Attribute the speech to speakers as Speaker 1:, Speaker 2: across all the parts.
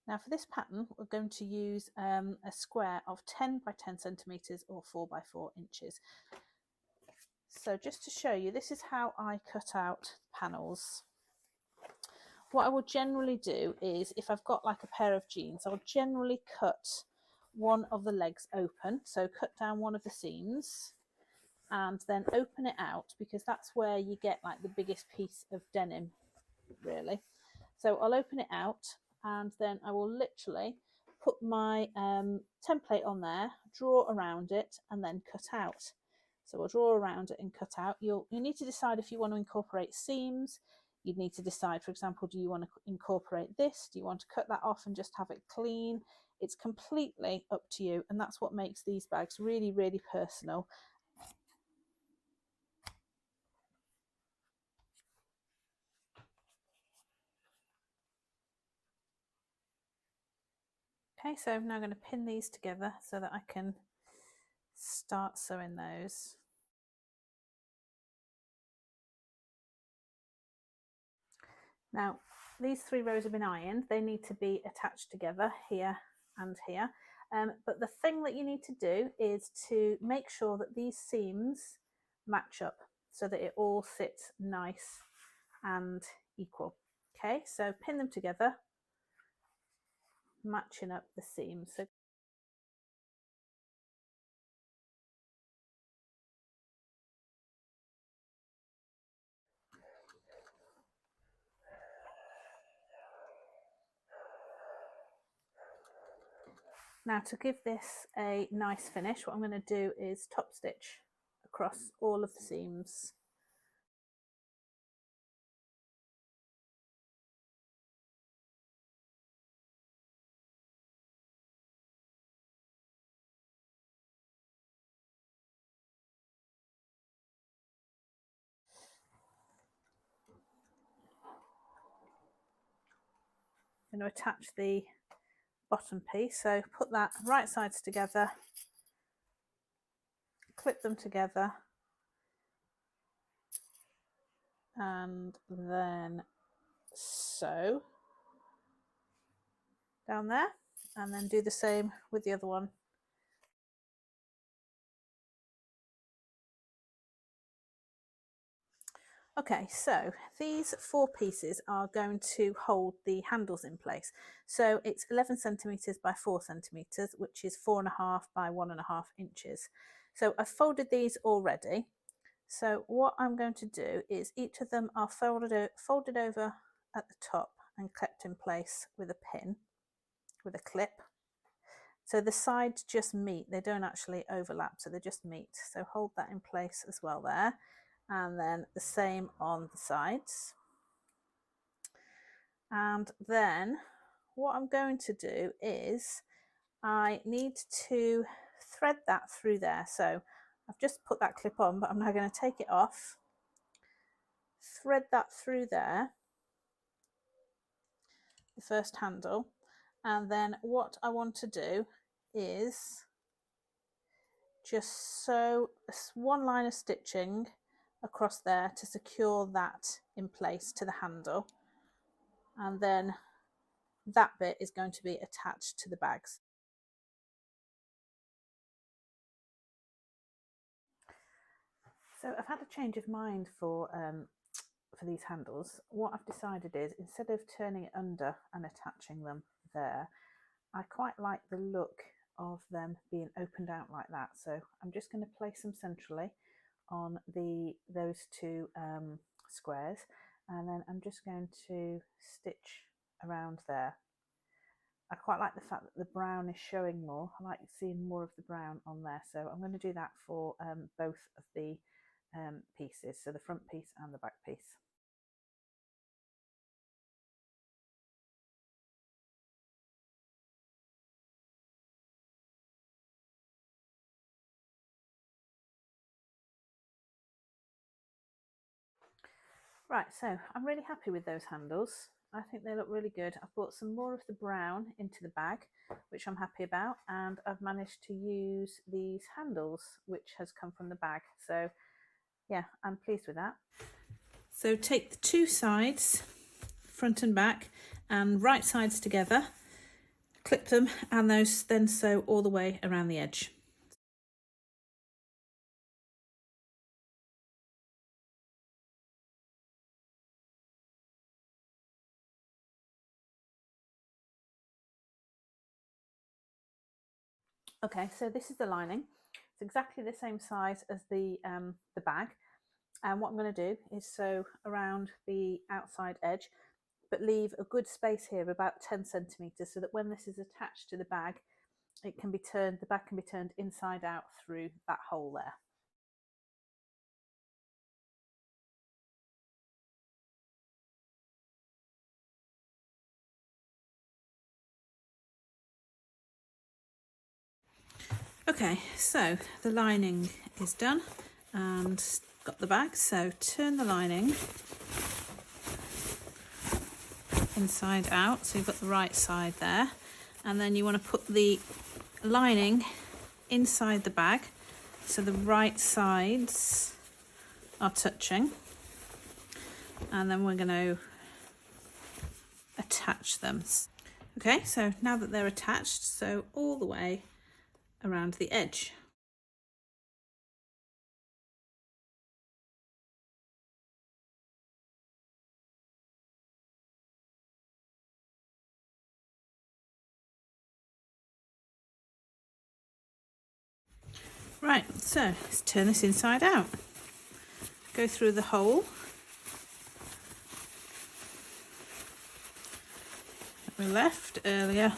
Speaker 1: Now for this pattern, we're going to use a square of 10 by 10 centimetres or 4 by 4 inches. So just to show you, this is how I cut out panels. What I will generally do is, if I've got like a pair of jeans, I'll generally cut one of the legs open. So cut down one of the seams and then open it out, because that's where you get like the biggest piece of denim, really. So I'll open it out and then I will literally put my template on there, draw around it and then cut out. So I'll draw around it and cut out. You need to decide if you want to incorporate seams. You'd need to decide, for example, do you want to incorporate this? Do you want to cut that off and just have it clean? It's completely up to you, and that's what makes these bags really, really personal. Okay, so I'm now going to pin these together so that I can start sewing those. Now, these 3 rows have been ironed. They need to be attached together here and here. But the thing that you need to do is to make sure that these seams match up so that it all sits nice and equal. Okay, so pin them together, matching up the seams. So now, to give this a nice finish, what I'm going to do is top stitch across all of the seams. I'm going to attach the bottom piece, so put that right sides together, clip them together, and then sew down there, and then do the same with the other one. Okay, so these 4 pieces are going to hold the handles in place. So it's 11 centimetres by 4 centimetres, which is 4.5 by 1.5 inches. So I've folded these already. So what I'm going to do is each of them are folded over at the top and kept in place with a pin, with a clip. So the sides just meet, they don't actually overlap, so they just meet. So hold that in place as well there. And then the same on the sides. And then what I'm going to do is I need to thread that through there. So I've just put that clip on, but I'm now going to take it off, thread that through there, the first handle, and then what I want to do is just sew one line of stitching across there to secure that in place to the handle, and then that bit is going to be attached to the bags. So I've had a change of mind for these handles. What I've decided is, instead of turning it under and attaching them there, I quite like the look of them being opened out like that. So I'm just going to place them centrally on those 2 squares, and then I'm just going to stitch around there. I quite like the fact that the brown is showing more. I like seeing more of the brown on there, so I'm going to do that for both of the pieces, so the front piece and the back piece. Right, so I'm really happy with those handles. I think they look really good. I've brought some more of the brown into the bag, which I'm happy about, and I've managed to use these handles, which has come from the bag. So yeah, I'm pleased with that. So take the 2 sides, front and back, and right sides together, clip them, and those then sew all the way around the edge. Okay, so this is the lining. It's exactly the same size as the bag, and what I'm going to do is sew around the outside edge, but leave a good space here of about 10 centimeters, so that when this is attached to the bag, it can be turned, the bag can be turned inside out through that hole there. Okay, so the lining is done and got the bag, so turn the lining inside out, so you've got the right side there, and then you want to put the lining inside the bag so the right sides are touching, and then we're going to attach them. Okay, so now that they're attached, sew all the way around the edge. Right, so let's turn this inside out. Go through the hole that we left earlier.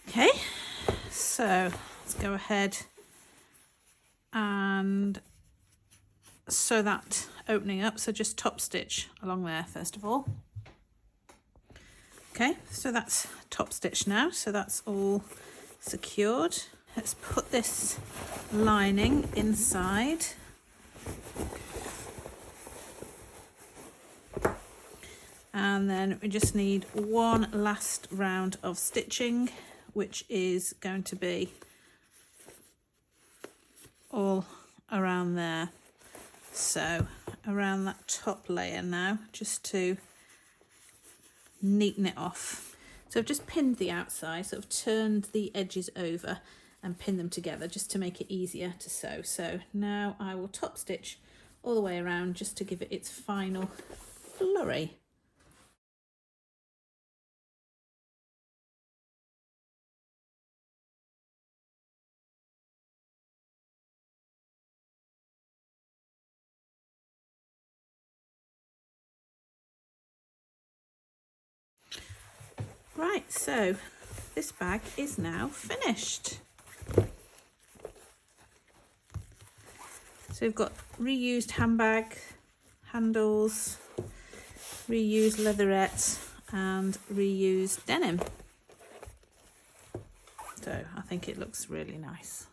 Speaker 1: Okay, so let's go ahead and sew that opening up, so just top stitch along there first of all. Okay, so that's top stitch now, so that's all secured. Let's put this lining inside. And then we just need one last round of stitching, which is going to be all around there. So around that top layer now, just to neaten it off. So I've just pinned the outside, sort of turned the edges over and pinned them together just to make it easier to sew. So now I will top stitch all the way around just to give it its final flurry. Right, so this bag is now finished. So we've got reused handbag handles, reused leatherette and reused denim. So I think it looks really nice.